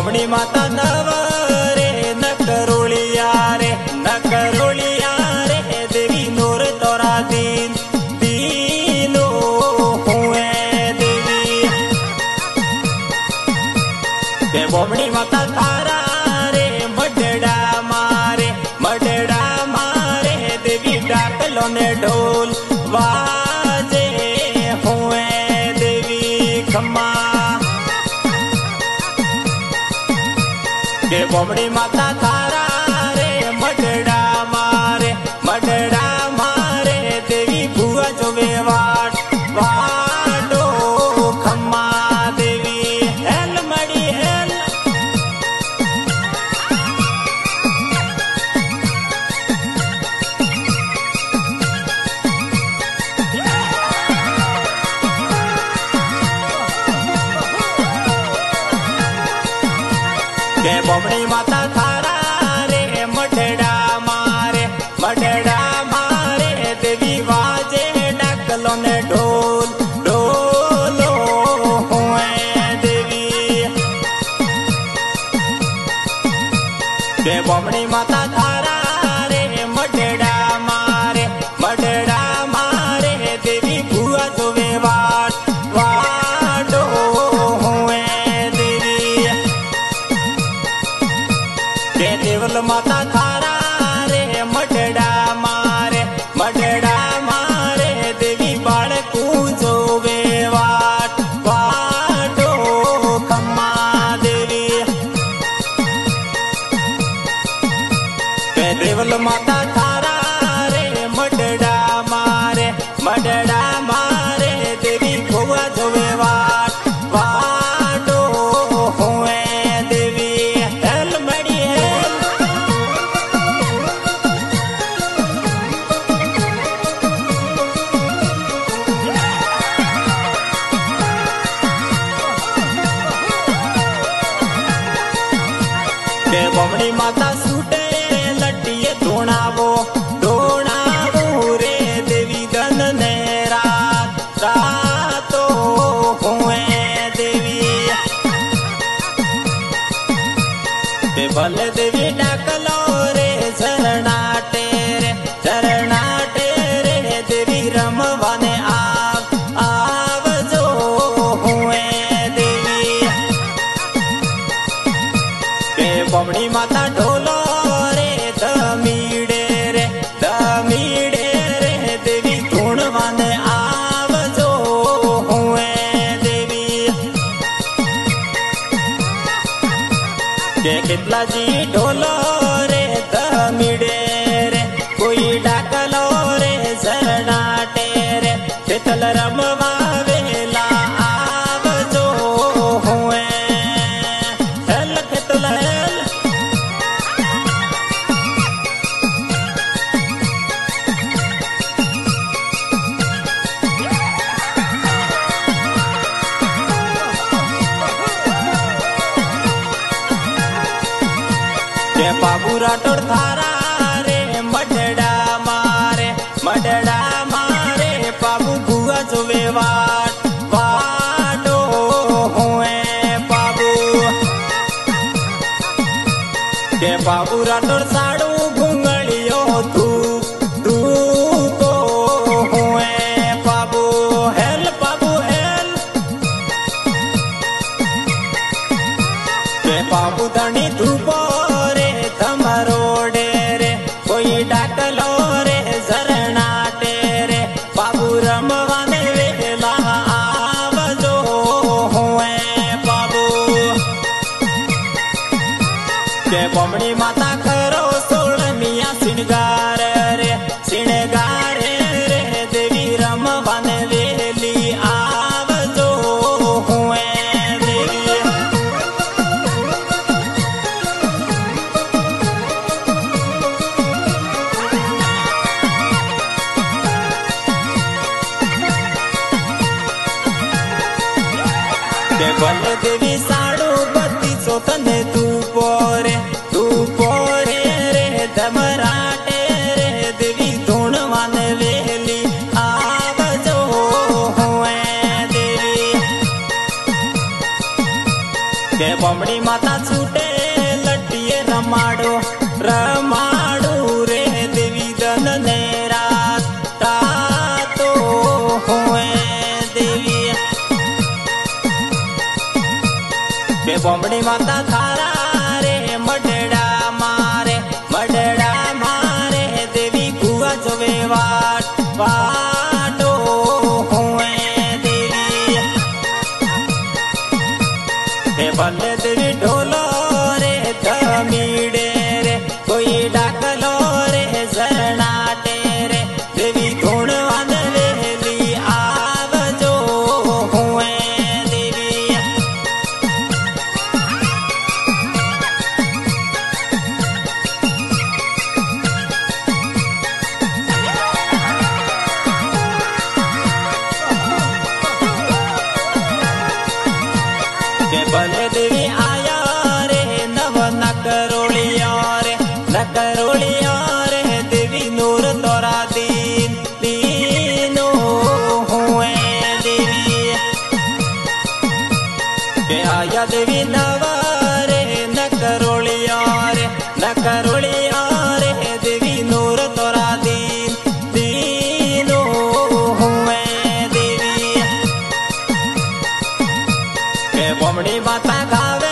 बमणी माता नवरे न करोलिया रे देवी नूर तोरा दीन दीनो हुए देवी के बमणी माता थारा रे मडड़ा मारे देवी डाकलो ने ढोल वाजे हुए देवी खम्मा के बमणी माता थारा रे मडड़ा मारे देवी भुआ जो वेवाट वाडो खम्मा देवी हेल मड़ी हेल के बमणी माता थारा रे मडड़ा मारे देवी वाजे डाकलो ने ढोल ढोलो हुए देवी के बमणी माता थारा रे मडड़ा मारे देवी भुआ जो वेवाट वाडो हुए देवी के देवल माता थारा रे मडड़ा मारे देवी बाळकू जो वेवाट वाडो खम्मा देवी के देवल माता थारा रे मडड़ा मारे देवी भुआ जो वेवाट वाडो हुए देवी हेल मड़ी हेल के बमणी माता सूटे लटिए धोणावो रे देवी दन ने रातो हुए देवी के बल देवी डाकलो रे झरनाटे रे देवी रमवाने आवजो हुए देवी के बमणी माता ढोलो रे दमीड़े रे देवी धुणवाने आवजो हुए देवी के कितला जी ढोलो रे दमीड़े रे कोई डाकलो रे झरनाटे रे तितल रमवा वेला आवजो हुए हेल तितल हेल के बाबू राठौड़ थारा रे मडड़ा मारे बाबू भुआ जो वेवाट वाडो हुए बाबू के बाबू राठौड़ साड़ू घुंगड़ियो धूपो हुए बाबू हेल के बाबू धनी धूपो रे थमरोडे रे कोई डाकलो रे झरनाटे रे बाबू रमवाने वेला आवजो हुए बाबू के बमणी माता करो सोलमिया सिणगार रे देवी रमवाने वेली आवजो हुए देवी के बल देवी साड़ू बत्ती चोतने तू पोरे रे धमराटे रे देवी धुणवाने वेली आवजो हुए देवी के बमड़ी माता छूटे लट्टिए रमाड़ो रमाड़ू रे देवी दन ने रात तो हुए देवी के बमड़ी माता थारा रे मडड़ा मारे देवी कुआ जोवे वाटो हुए देवी के भले देवी ढोलो रे धमीड़े रे कोई डाकलो रे झरनाटे रे देवी धूण वन वेली आवजो हुए देवी के भले देवी आया रे नव नकरोलिया रे देवी नूर तोरा दीनो हुए देवी के आया देवी नव रे नकरोलिया रे देवी नूर तोरा दीनो हुए देवी के बमड़ी माता गावे